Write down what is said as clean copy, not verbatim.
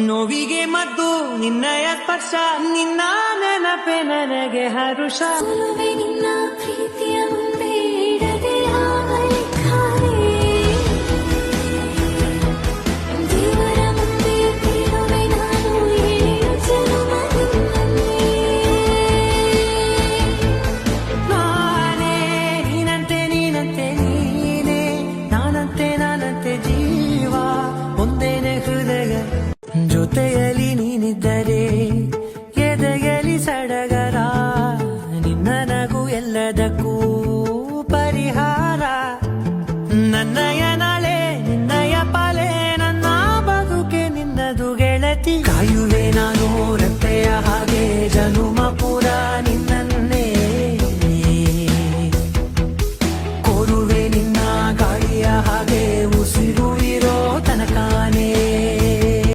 ನೋವಿಗೆ ಮದ್ದು ನಿನ್ನಯ ಸ್ಪರ್ಶ, ನಿನ್ನ ನೆನಪೆ ನನಗೆ ಹರುಷ. ನಿನ್ನ ಪ್ರೀತಿಯ ಮುಂದೆ ಇಡದೆ ಆಗಲಿ ಖಾಲಿ. ದೇವರ ಮುಂದೆ ಬೀಳುವೆ ನಾನು 7 ಜನ್ಮದಿಂದಲೇ. ನಾನೇ ನೀನಂತೆ ನೀನಂತೆ ನೀನೇ, ನಾನಂತೆ ನಾನಂತೆ ಜೀವ ಒಂದೇನೆ ಹೃದಯ. ಜೊತೆಯಲ್ಲಿ ನೀನಿದ್ದರೆ ಎದೆಯಲಿ ಸಡಗರ, ನಿನ್ನ ನಗು ಎಲ್ಲದಕ್ಕೂ ಪರಿಹಾರ. ನನ್ನಯ ನಾಳೆ ನಿನ್ನಯ ಪಾಲೆ, ನನ್ನ ಬದುಕೆ ನಿನ್ನದು ಗೆಳತಿ.